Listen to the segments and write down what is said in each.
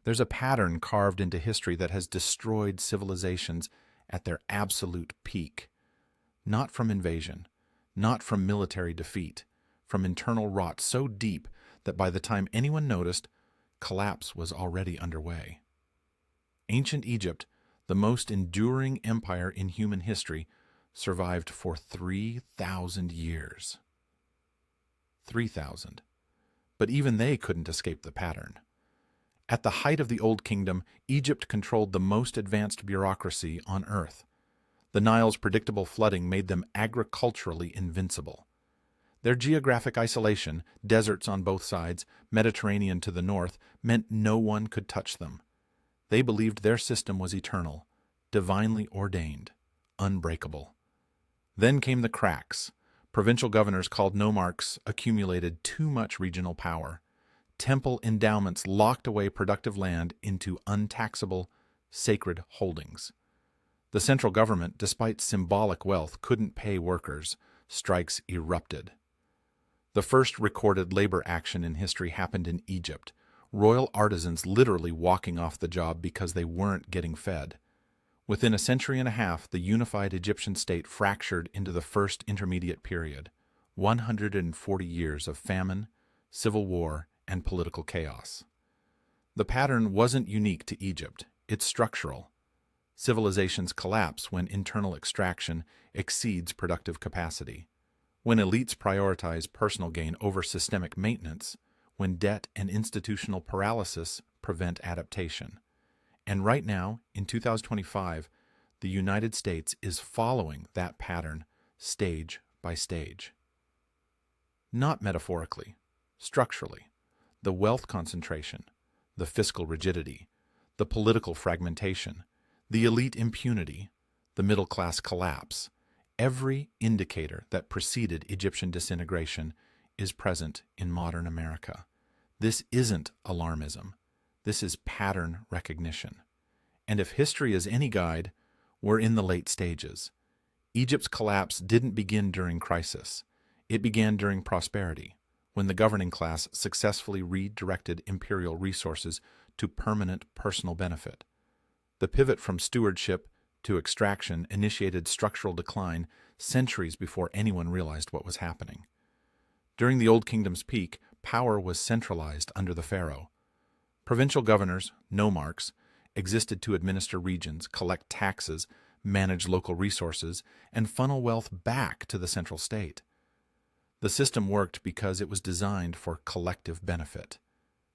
There's a pattern carved into history that has destroyed civilizations at their absolute peak. Not from invasion, not from military defeat, from internal rot so deep that by the time anyone noticed, collapse was already underway. Ancient Egypt, the most enduring empire in human history, survived for 3,000 years. 3,000. But even they couldn't escape the pattern. At the height of the Old Kingdom, Egypt controlled the most advanced bureaucracy on earth. The Nile's predictable flooding made them agriculturally invincible. Their geographic isolation, deserts on both sides, Mediterranean to the north, meant no one could touch them. They believed their system was eternal, divinely ordained, unbreakable. Then came the cracks. Provincial governors called nomarchs accumulated too much regional power. Temple endowments locked away productive land into untaxable, sacred holdings. The central government, despite symbolic wealth, couldn't pay workers. Strikes erupted. The first recorded labor action in history happened in Egypt. Royal artisans literally walking off the job because they weren't getting fed. Within a century and a half, the unified Egyptian state fractured into the first intermediate period, 140 years of famine, civil war, and political chaos. The pattern wasn't unique to Egypt, it's structural. Civilizations collapse when internal extraction exceeds productive capacity, when elites prioritize personal gain over systemic maintenance, when debt and institutional paralysis prevent adaptation. And right now, in 2025, the United States is following that pattern stage by stage. Not metaphorically, structurally. The wealth concentration, the fiscal rigidity, the political fragmentation, the elite impunity, the middle-class collapse, every indicator that preceded Egyptian disintegration is present in modern America. This isn't alarmism. This is pattern recognition. And if history is any guide, we're in the late stages. Egypt's collapse didn't begin during crisis. It began during prosperity, when the governing class successfully redirected imperial resources to permanent personal benefit. The pivot from stewardship to extraction initiated structural decline centuries before anyone realized what was happening. During the Old Kingdom's peak, power was centralized under the pharaoh. Provincial governors, nomarchs, existed to administer regions, collect taxes, manage local resources, and funnel wealth back to the central state. The system worked because it was designed for collective benefit.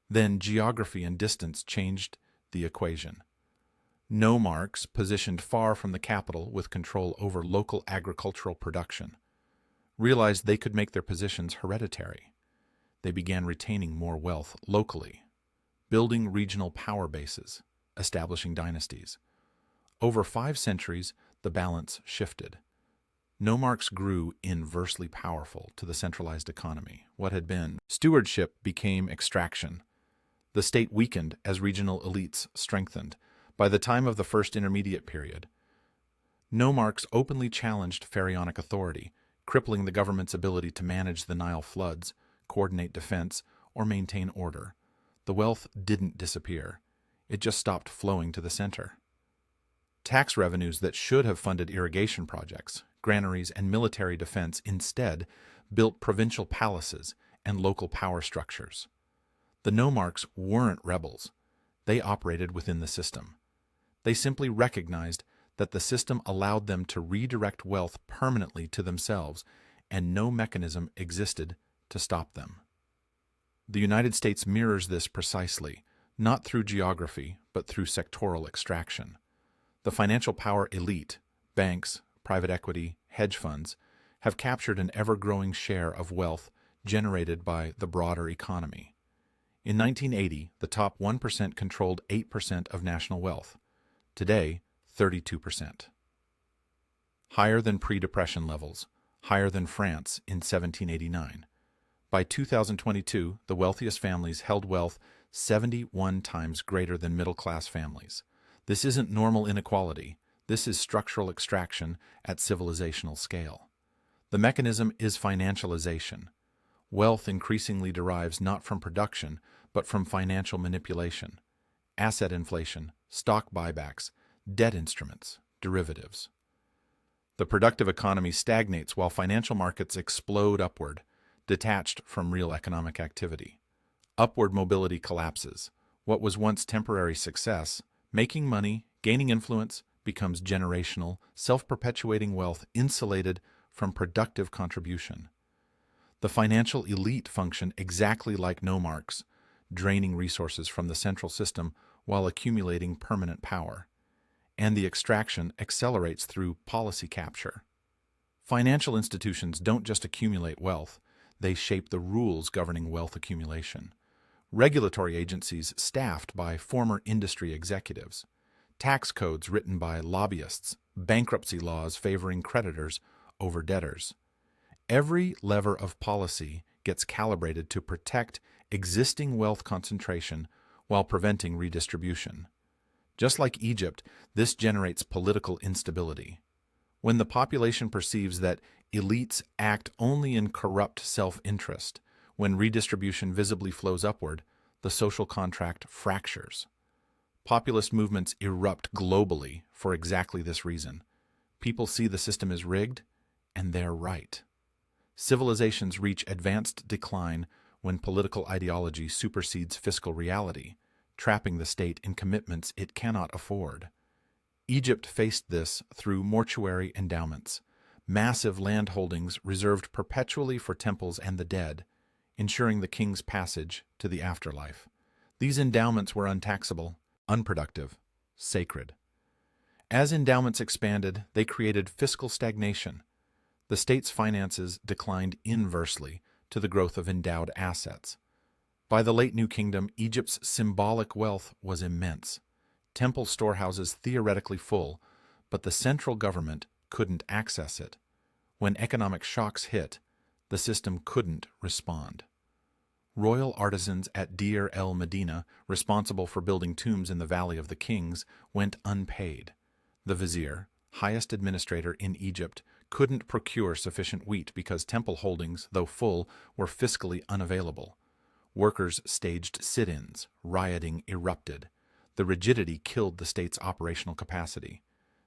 Then geography and distance changed the equation. Nomarchs, positioned far from the capital with control over local agricultural production, realized they could make their positions hereditary. They began retaining more wealth locally, building regional power bases, establishing dynasties. Over 5 centuries, the balance shifted. Nomarchs grew inversely powerful to the centralized economy. What had been stewardship became extraction. The state weakened as regional elites strengthened. By the time of the first intermediate period, nomarchs openly challenged pharaonic authority, crippling the government's ability to manage the Nile floods, coordinate defense, or maintain order. The wealth didn't disappear. It just stopped flowing to the center. Tax revenues that should have funded irrigation projects, granaries, and military defense instead built provincial palaces and local power structures. The nomarchs weren't rebels. They operated within the system. They simply recognized that the system allowed them to redirect wealth permanently to themselves, and no mechanism existed to stop them. The United States mirrors this precisely, not through geography, but through sectoral extraction. The financial power elite, banks, private equity, hedge funds, have captured an ever-growing share of wealth generated by the broader economy. In 1980, the top 1% controlled 8% of national wealth. Today, 32%. Higher than pre-Depression levels, higher than France in 1789. By 2022, the wealthiest families held wealth 71 times greater than middle-class families. This isn't normal inequality. This is structural extraction at civilizational scale. The mechanism is financialization. Wealth increasingly derives not from production, but from financial manipulation. asset inflation, stock buybacks, debt instruments, derivatives. The productive economy stagnates while financial markets explode upward, detached from real economic activity. Upward mobility collapses. What was once temporary success, making money, gaining influence, becomes generational, self-perpetuating wealth insulated from productive contribution. The financial elite function exactly like nomarchs, draining resources from the central system while accumulating permanent power. And the extraction accelerates through policy capture. Financial institutions don't just accumulate wealth, they shape the rules governing wealth accumulation. Regulatory agencies staffed by former industry executives, tax codes written by lobbyists, bankruptcy laws favoring creditors over debtors. Every lever of policy gets calibrated to protect existing wealth concentration while preventing redistribution. Just like Egypt, this generates political instability. When the population perceives that elites act only in corrupt self-interest, when redistribution visibly flows upward, the social contract fractures. Populist movements erupt globally for exactly this reason. People see the system is rigged, and they're right. Civilizations reach advanced decline when political ideology supersedes fiscal reality, trapping the state in commitments it cannot afford. Egypt faced this through mortuary endowments, massive land holdings reserved perpetually for temples and the dead, ensuring the king's passage to the afterlife. These endowments were untaxable, unproductive, sacred. As endowments expanded, they created fiscal stagnation. The state's finances declined inversely to the growth of endowed assets. By the late New Kingdom, Egypt's symbolic wealth was immense. Temple storehouses theoretically full, but the central government couldn't access it. When economic shocks hit, the system couldn't respond. Royal artisans at Deir el-Medina, responsible for building tombs in the Valley of the Kings, went unpaid. The vizier, highest administrator in Egypt, couldn't procure sufficient wheat because temple holdings, though full, were fiscally unavailable. Workers staged sit-ins, rioting erupted. The rigidity killed the state's operational capacity.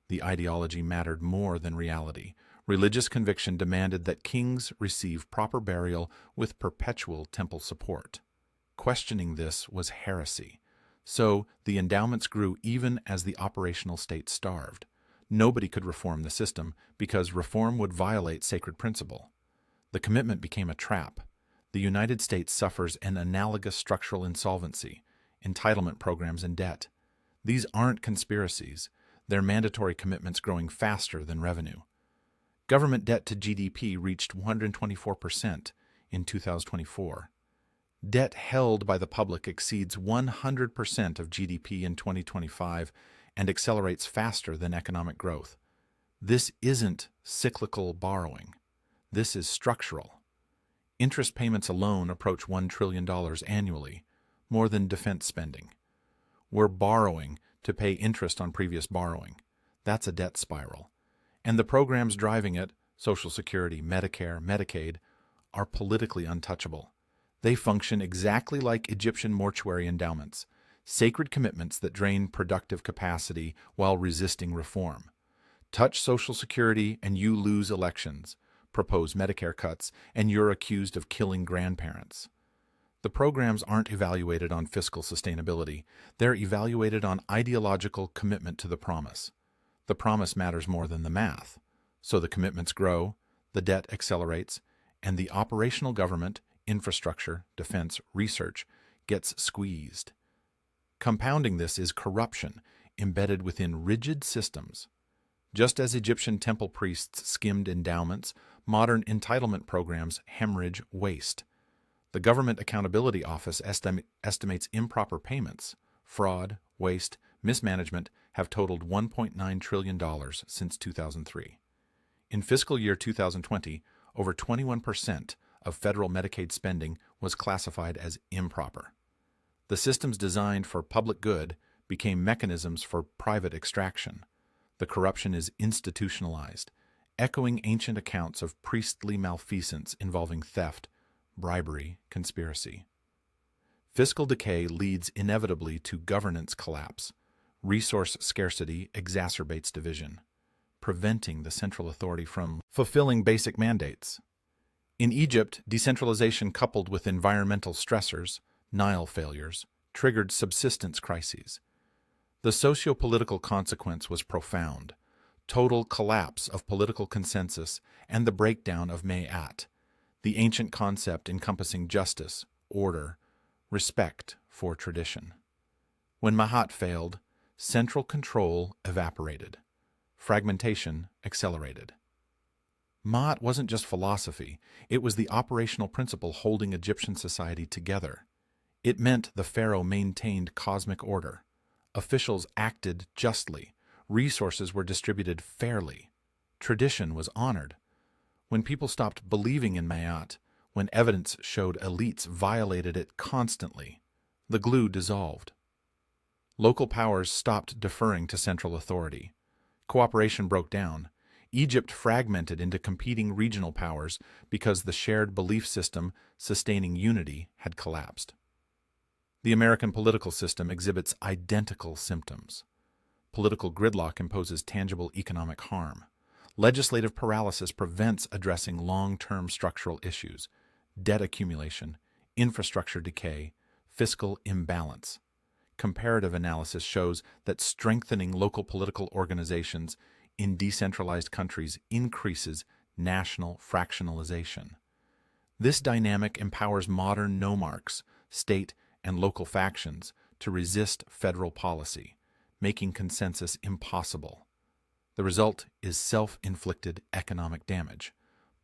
The ideology mattered more than reality. Religious conviction demanded that kings receive proper burial with perpetual temple support. Questioning this was heresy. So the endowments grew even as the operational state starved. Nobody could reform the system because reform would violate sacred principle. The commitment became a trap. The United States suffers an analogous structural insolvency, entitlement programs and debt. These aren't conspiracies. They're mandatory commitments growing faster than revenue. Government debt to GDP reached 124% in 2024. Debt held by the public exceeds 100% of GDP in 2025 and accelerates faster than economic growth. This isn't cyclical borrowing. This is structural. Interest payments alone approach $1 trillion annually, more than defense spending. We're borrowing to pay interest on previous borrowing. That's a debt spiral. And the programs driving it, Social Security, Medicare, Medicaid, are politically untouchable. They function exactly like Egyptian mortuary endowments, sacred commitments that drain productive capacity while resisting reform. Touch Social Security and you lose elections. Propose Medicare cuts and you're accused of killing grandparents. The programs aren't evaluated on fiscal sustainability. They're evaluated on ideological commitment to the promise. The promise matters more than the math. So the commitments grow, the debt accelerates, and the operational government, infrastructure, defense, research gets squeezed. Compounding this is corruption embedded within rigid systems. Just as Egyptian temple priests skimmed endowments, modern entitlement programs hemorrhage waste. The Government Accountability Office estimates improper payments, fraud, waste, mismanagement have totaled $1.9 trillion since 2003. In fiscal year 2020, over 21% of federal Medicaid spending was classified as improper. The systems designed for public good became mechanisms for private extraction. The corruption is institutionalized, echoing ancient accounts of priestly malfeasance involving theft, bribery, conspiracy. Fiscal decay leads inevitably to governance collapse. Resource scarcity exacerbates division, preventing the central authority from fulfilling basic mandates. In Egypt, decentralization coupled with environmental stressors, Nile failures, triggered subsistence crises. The socio-political consequence was profound: total collapse of political consensus and the breakdown of Mayat, the ancient concept encompassing justice, order, respect for tradition. When Mahat failed, central control evaporated. Fragmentation accelerated. Maat wasn't just philosophy, it was the operational principle holding Egyptian society together. It meant the pharaoh maintained cosmic order. Officials acted justly. Resources were distributed fairly. Tradition was honored. When people stopped believing in Mayat, when evidence showed elites violated it constantly, the glue dissolved. Local powers stopped deferring to central authority. Cooperation broke down. Egypt fragmented into competing regional powers because the shared belief system sustaining unity had collapsed. The American political system exhibits identical symptoms. Political gridlock imposes tangible economic harm. Legislative paralysis prevents addressing long-term structural issues: debt accumulation, infrastructure decay, fiscal imbalance. Comparative analysis shows that strengthening local political organizations in decentralized countries increases national fractionalization. This dynamic empowers modern nomarchs, state and local factions, to resist federal policy, making consensus impossible. The result is self-inflicted economic damage.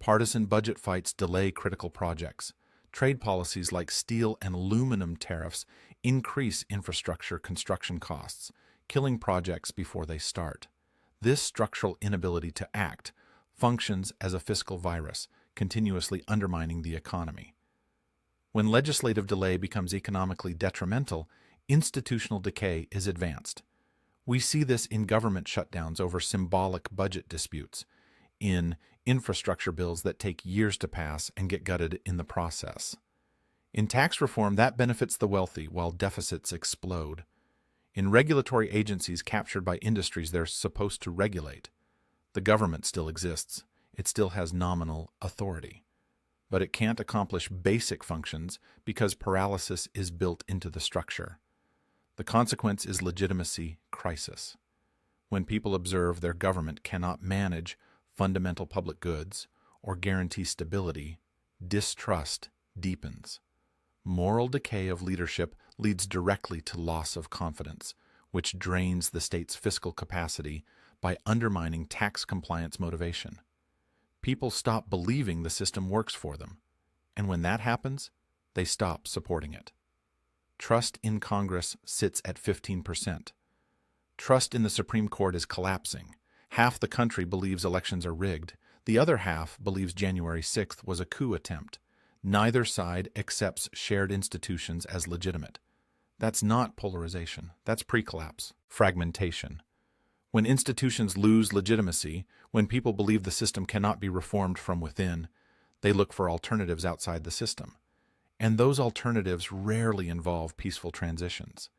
Partisan budget fights delay critical projects. Trade policies like steel and aluminum tariffs increase infrastructure construction costs, killing projects before they start. This structural inability to act functions as a fiscal virus, continuously undermining the economy. When legislative delay becomes economically detrimental, institutional decay is advanced. We see this in government shutdowns over symbolic budget disputes, in infrastructure bills that take years to pass and get gutted in the process. In tax reform, that benefits the wealthy while deficits explode. In regulatory agencies captured by industries they're supposed to regulate, the government still exists. It still has nominal authority. But it can't accomplish basic functions because paralysis is built into the structure. The consequence is legitimacy crisis. When people observe their government cannot manage fundamental public goods or guarantee stability, distrust deepens. Moral decay of leadership leads directly to loss of confidence, which drains the state's fiscal capacity by undermining tax compliance motivation. People stop believing the system works for them, and when that happens, they stop supporting it. Trust in Congress sits at 15%. Trust in the Supreme Court is collapsing. Half the country believes elections are rigged. The other half believes January 6th was a coup attempt. Neither side accepts shared institutions as legitimate. That's not polarization. That's pre-collapse, fragmentation. When institutions lose legitimacy, when people believe the system cannot be reformed from within, they look for alternatives outside the system. And those alternatives rarely involve peaceful transitions.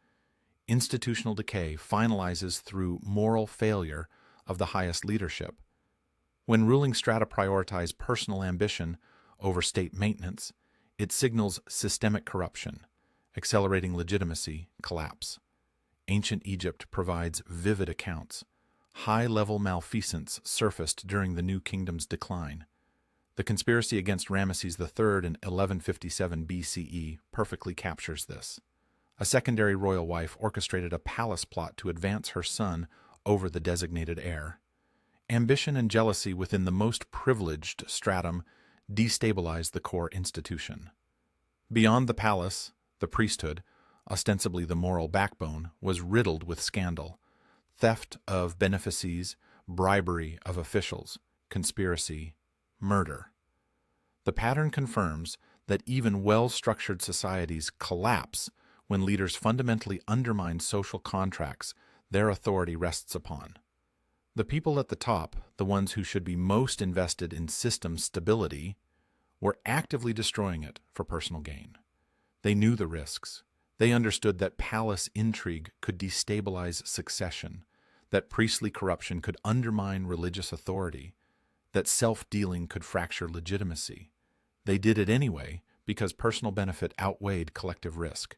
Institutional decay finalizes through moral failure of the highest leadership. When ruling strata prioritize personal ambition over state maintenance, it signals systemic corruption, accelerating legitimacy collapse. Ancient Egypt provides vivid accounts. High-level malfeasance surfaced during the New Kingdom's decline. The conspiracy against Ramesses III in 1157 BCE perfectly captures this. A secondary royal wife orchestrated a palace plot to advance her son over the designated heir. Ambition and jealousy within the most privileged stratum destabilized the core institution. Beyond the palace, the priesthood, ostensibly the moral backbone, was riddled with scandal. Theft of benefices, bribery of officials, conspiracy, murder. The pattern confirms that even well-structured societies collapse when leaders fundamentally undermine social contracts their authority rests upon. The people at the top, the ones who should be most invested in system stability, were actively destroying it for personal gain. They knew the risks. They understood that palace intrigue could destabilize succession, that priestly corruption could undermine religious authority, that self-dealing could fracture legitimacy. They did it anyway because personal benefit outweighed collective risk.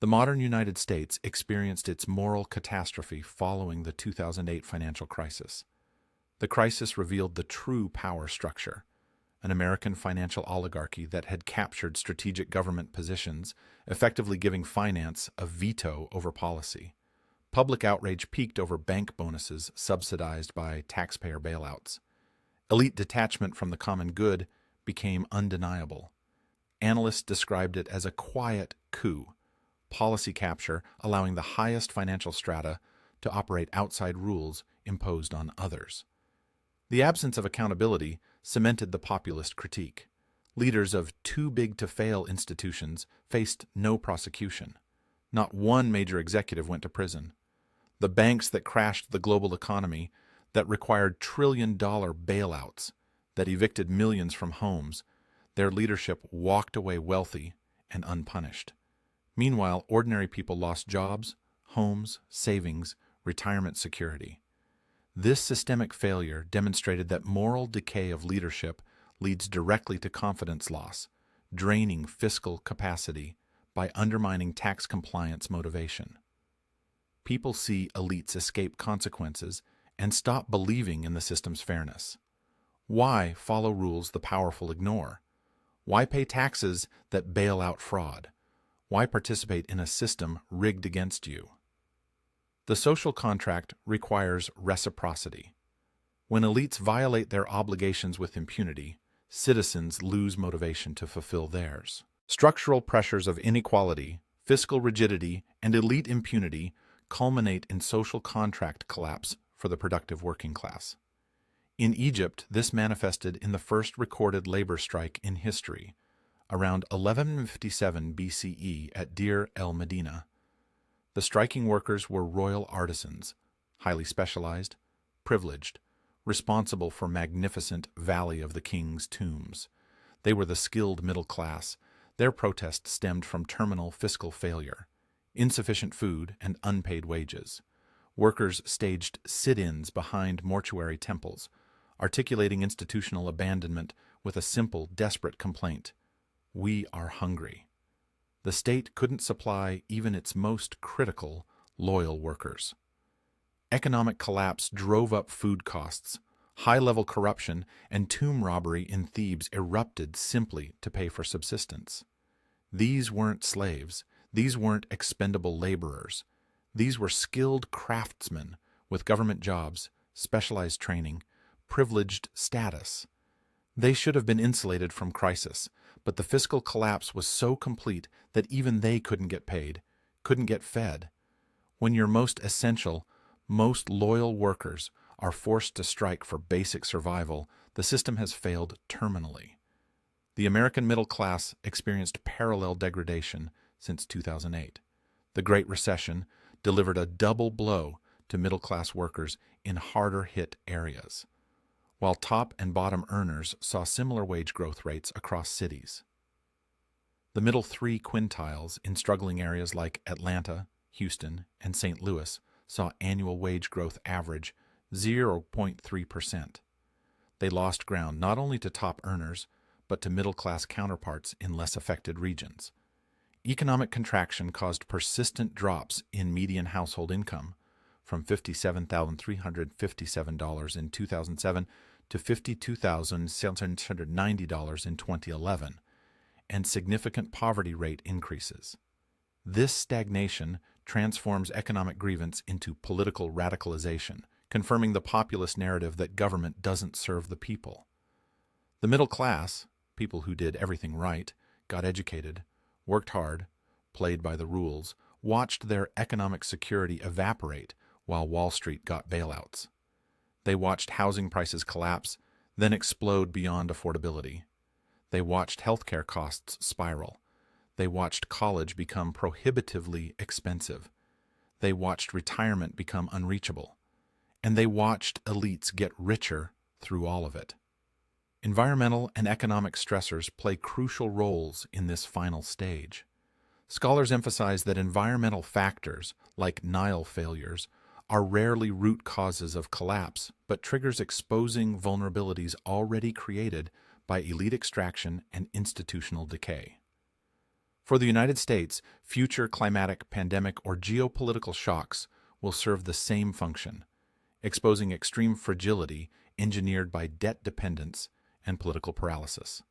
The modern United States experienced its moral catastrophe following the 2008 financial crisis. The crisis revealed the true power structure, an American financial oligarchy that had captured strategic government positions, effectively giving finance a veto over policy. Public outrage peaked over bank bonuses subsidized by taxpayer bailouts. Elite detachment from the common good became undeniable. Analysts described it as a quiet coup, policy capture allowing the highest financial strata to operate outside rules imposed on others. The absence of accountability cemented the populist critique. Leaders of too-big-to-fail institutions faced no prosecution. Not one major executive went to prison. The banks that crashed the global economy, that required trillion-dollar bailouts, that evicted millions from homes, their leadership walked away wealthy and unpunished. Meanwhile, ordinary people lost jobs, homes, savings, retirement security. This systemic failure demonstrated that moral decay of leadership leads directly to confidence loss, draining fiscal capacity by undermining tax compliance motivation. People see elites escape consequences and stop believing in the system's fairness. Why follow rules the powerful ignore? Why pay taxes that bail out fraud? Why participate in a system rigged against you? The social contract requires reciprocity. When elites violate their obligations with impunity, citizens lose motivation to fulfill theirs. Structural pressures of inequality, fiscal rigidity, and elite impunity culminate in social contract collapse for the productive working class. In Egypt, this manifested in the first recorded labor strike in history, around 1157 BCE at Deir el-Medina. The striking workers were royal artisans, highly specialized, privileged, responsible for magnificent Valley of the King's tombs. They were the skilled middle class. Their protest stemmed from terminal fiscal failure, insufficient food, and unpaid wages. Workers staged sit-ins behind mortuary temples, articulating institutional abandonment with a simple, desperate complaint: "We are hungry." The state couldn't supply even its most critical, loyal workers. Economic collapse drove up food costs. High-level corruption and tomb robbery in Thebes erupted simply to pay for subsistence. These weren't slaves. These weren't expendable laborers. These were skilled craftsmen with government jobs, specialized training, privileged status. They should have been insulated from crisis, but the fiscal collapse was so complete that even they couldn't get paid, couldn't get fed. When your most essential, most loyal workers are forced to strike for basic survival, the system has failed terminally. The American middle class experienced parallel degradation since 2008. The Great Recession delivered a double blow to middle-class workers in harder-hit areas, while top and bottom earners saw similar wage growth rates across cities. The middle three quintiles in struggling areas like Atlanta, Houston, and St. Louis saw annual wage growth average 0.3%. They lost ground not only to top earners, but to middle-class counterparts in less affected regions. Economic contraction caused persistent drops in median household income, from $57,357 in 2007 to $52,790 in 2011, and significant poverty rate increases. This stagnation transforms economic grievance into political radicalization, confirming the populist narrative that government doesn't serve the people. The middle class, people who did everything right, got educated, worked hard, played by the rules, watched their economic security evaporate while Wall Street got bailouts. They watched housing prices collapse, then explode beyond affordability. They watched healthcare costs spiral. They watched college become prohibitively expensive. They watched retirement become unreachable. And they watched elites get richer through all of it. Environmental and economic stressors play crucial roles in this final stage. Scholars emphasize that environmental factors, like Nile failures, are rarely root causes of collapse, but triggers exposing vulnerabilities already created by elite extraction and institutional decay. For the United States, future climatic, pandemic, or geopolitical shocks will serve the same function, exposing extreme fragility engineered by debt dependence and political paralysis.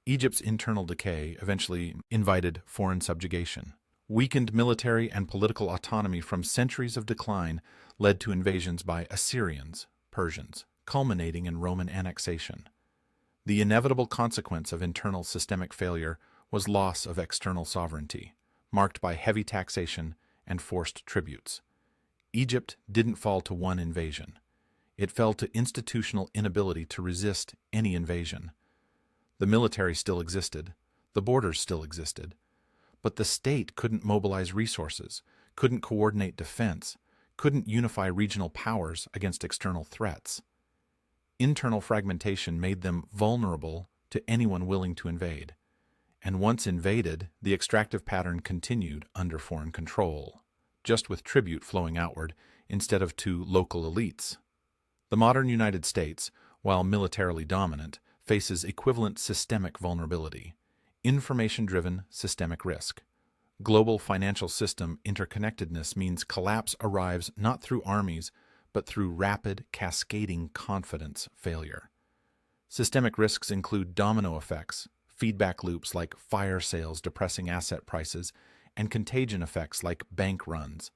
Egypt's internal decay eventually invited foreign subjugation. Weakened military and political autonomy from centuries of decline led to invasions by Assyrians, Persians, culminating in Roman annexation. The inevitable consequence of internal systemic failure was loss of external sovereignty, marked by heavy taxation and forced tributes. Egypt didn't fall to one invasion. It fell to institutional inability to resist any invasion. The military still existed, the borders still existed, but the state couldn't mobilize resources, couldn't coordinate defense, couldn't unify regional powers against external threats. Internal fragmentation made them vulnerable to anyone willing to invade. And once invaded, the extractive pattern continued under foreign control, just with tribute flowing outward instead of to local elites. The modern United States, while militarily dominant, faces equivalent systemic vulnerability, information-driven systemic risk. Global financial system interconnectedness means collapse arrives not through armies, but through rapid, cascading confidence failure. Systemic risks include domino effects, feedback loops like fire sales depressing asset prices, and contagion effects like bank runs.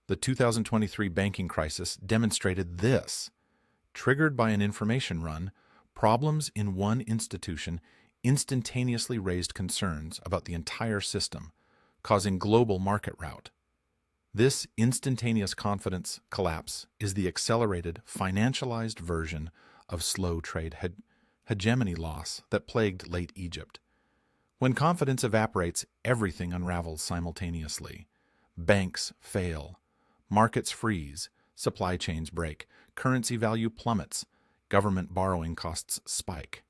The 2023 banking crisis demonstrated this. Triggered by an information run, problems in one institution instantaneously raised concerns about the entire system, causing global market rout. This instantaneous confidence collapse is the accelerated, financialized version of slow trade hegemony loss that plagued late Egypt. When confidence evaporates, everything unravels simultaneously. Banks fail, markets freeze, supply chains break, currency value plummets, government borrowing costs spike.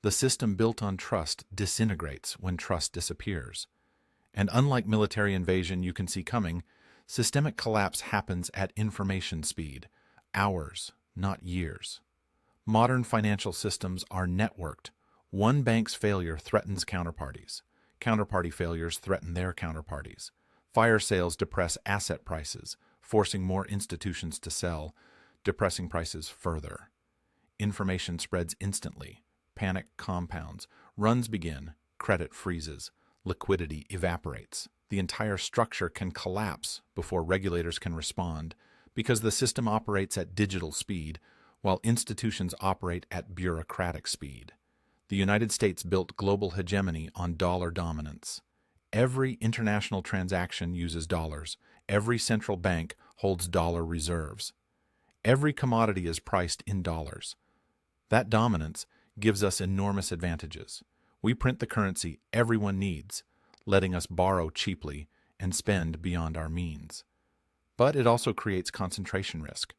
The system built on trust disintegrates when trust disappears. And unlike military invasion you can see coming, systemic collapse happens at information speed, hours, not years. Modern financial systems are networked. One bank's failure threatens counterparties. Counterparty failures threaten their counterparties. Fire sales depress asset prices, forcing more institutions to sell, depressing prices further. Information spreads instantly. Panic compounds. Runs begin. Credit freezes. Liquidity evaporates. The entire structure can collapse before regulators can respond because the system operates at digital speed while institutions operate at bureaucratic speed. The United States built global hegemony on dollar dominance. Every international transaction uses dollars. Every central bank holds dollar reserves. Every commodity is priced in dollars. That dominance gives us enormous advantages. We print the currency everyone needs, letting us borrow cheaply and spend beyond our means. But it also creates concentration risk.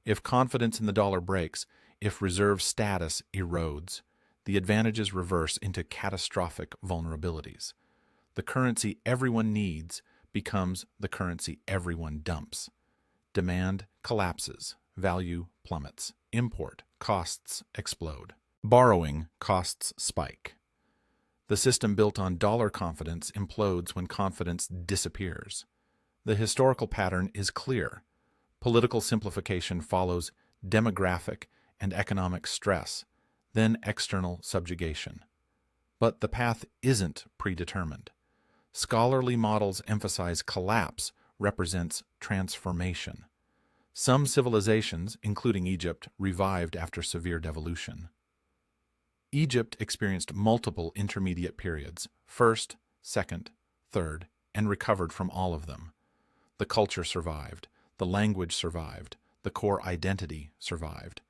If confidence in the dollar breaks, if reserve status erodes, the advantages reverse into catastrophic vulnerabilities. The currency everyone needs becomes the currency everyone dumps. Demand collapses, value plummets, import costs explode, borrowing costs spike. The system built on dollar confidence implodes when confidence disappears. The historical pattern is clear. Political simplification follows demographic and economic stress, then external subjugation. But the path isn't predetermined. Scholarly models emphasize collapse represents transformation. Some civilizations, including Egypt, revived after severe devolution. Egypt experienced multiple intermediate periods, first, second, third, and recovered from all of them. The culture survived, the language survived, the core identity survived.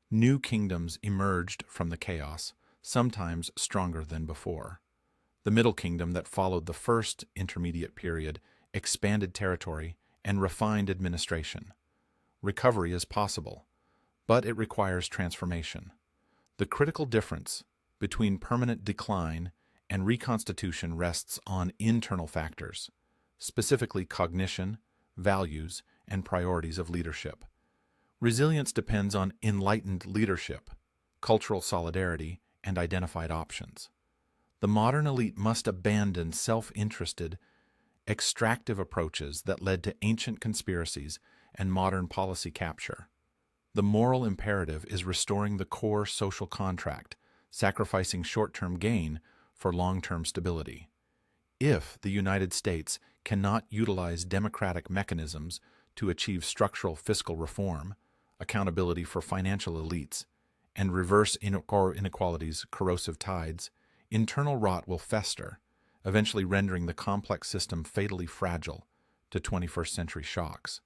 New kingdoms emerged from the chaos, sometimes stronger than before. The Middle Kingdom that followed the first intermediate period expanded territory and refined administration. Recovery is possible, but it requires transformation. The critical difference between permanent decline and reconstitution rests on internal factors, specifically cognition, values, and priorities of leadership. Resilience depends on enlightened leadership, cultural solidarity, and identified options. The modern elite must abandon self-interested, extractive approaches that led to ancient conspiracies and modern policy capture. The moral imperative is restoring the core social contract, sacrificing short-term gain for long-term stability. If the United States cannot utilize democratic mechanisms to achieve structural fiscal reform, accountability for financial elites, and reverse inequality's corrosive tides, internal rot will fester, eventually rendering the complex system fatally fragile to 21st century shocks.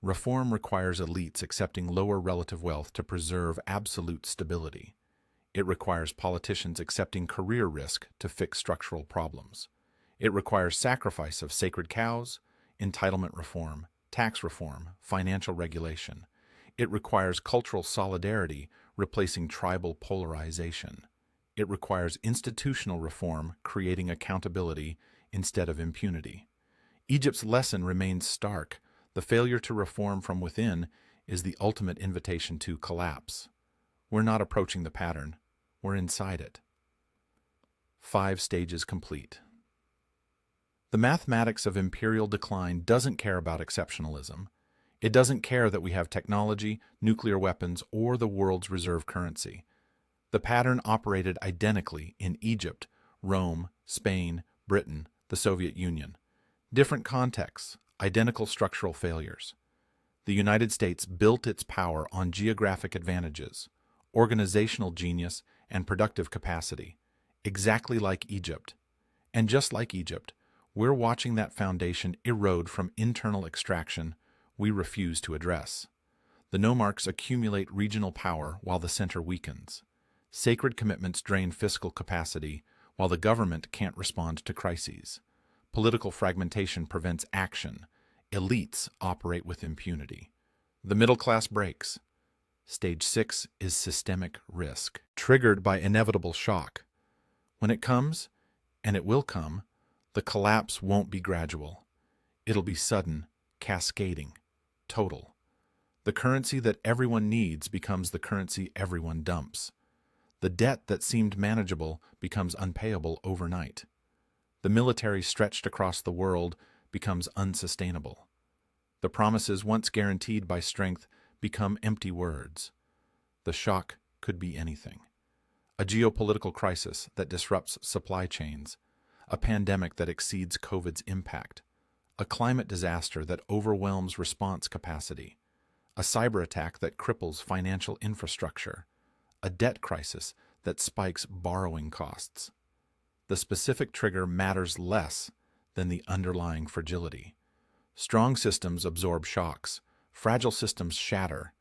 Reform requires elites accepting lower relative wealth to preserve absolute stability. It requires politicians accepting career risk to fix structural problems. It requires sacrifice of sacred cows, entitlement reform, tax reform, financial regulation. It requires cultural solidarity replacing tribal polarization. It requires institutional reform creating accountability instead of impunity. Egypt's lesson remains stark. The failure to reform from within is the ultimate invitation to collapse. We're not approaching the pattern, we're inside it. 5 stages complete. The mathematics of imperial decline doesn't care about exceptionalism. It doesn't care that we have technology, nuclear weapons, or the world's reserve currency. The pattern operated identically in Egypt, Rome, Spain, Britain, the Soviet Union. Different contexts, identical structural failures. The United States built its power on geographic advantages, organizational genius, and productive capacity, exactly like Egypt. And just like Egypt, we're watching that foundation erode from internal extraction we refuse to address. The nomarchs accumulate regional power while the center weakens. Sacred commitments drain fiscal capacity while the government can't respond to crises. Political fragmentation prevents action. Elites operate with impunity. The middle class breaks. Stage 6 is systemic risk, triggered by inevitable shock. When it comes, and it will come, the collapse won't be gradual. It'll be sudden, cascading, total. The currency that everyone needs becomes the currency everyone dumps. The debt that seemed manageable becomes unpayable overnight. The military stretched across the world becomes unsustainable. The promises once guaranteed by strength become empty words. The shock could be anything. A geopolitical crisis that disrupts supply chains, a pandemic that exceeds COVID's impact, a climate disaster that overwhelms response capacity, a cyber attack that cripples financial infrastructure, a debt crisis that spikes borrowing costs. The specific trigger matters less than the underlying fragility. Strong systems absorb shocks, fragile systems shatter,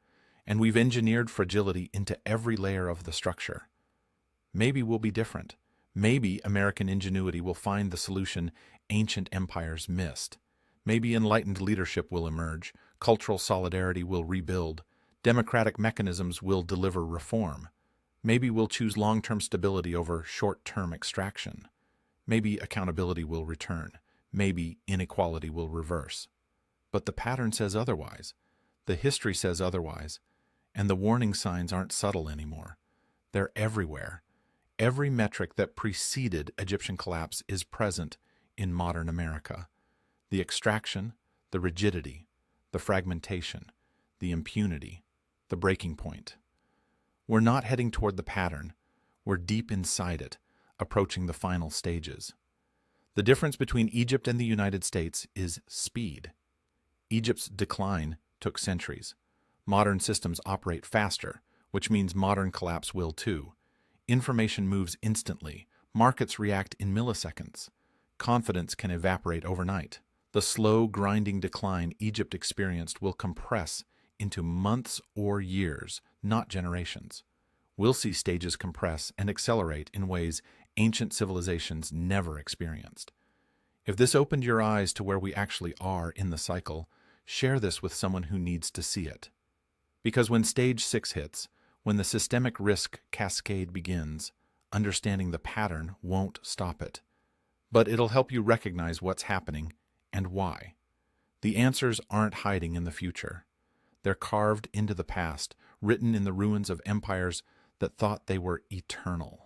and we've engineered fragility into every layer of the structure. Maybe we'll be different. Maybe American ingenuity will find the solution ancient empires missed. Maybe enlightened leadership will emerge, cultural solidarity will rebuild, democratic mechanisms will deliver reform. Maybe we'll choose long-term stability over short-term extraction. Maybe accountability will return. Maybe inequality will reverse. But the pattern says otherwise. The history says otherwise. And the warning signs aren't subtle anymore. They're everywhere. Every metric that preceded Egyptian collapse is present in modern America. The extraction, the rigidity, the fragmentation, the impunity, the breaking point. We're not heading toward the pattern. We're deep inside it, approaching the final stages. The difference between Egypt and the United States is speed. Egypt's decline took centuries. Modern systems operate faster, which means modern collapse will too. Information moves instantly. Markets react in milliseconds. Confidence can evaporate overnight. The slow, grinding decline Egypt experienced will compress into months or years, not generations. We'll see stages compress and accelerate in ways ancient civilizations never experienced. If this opened your eyes to where we actually are in the cycle, share this with someone who needs to see it. Because when stage 6 hits, when the systemic risk cascade begins, understanding the pattern won't stop it, but it'll help you recognize what's happening and why. The answers aren't hiding in the future. They're carved into the past, written in the ruins of empires that thought they were eternal.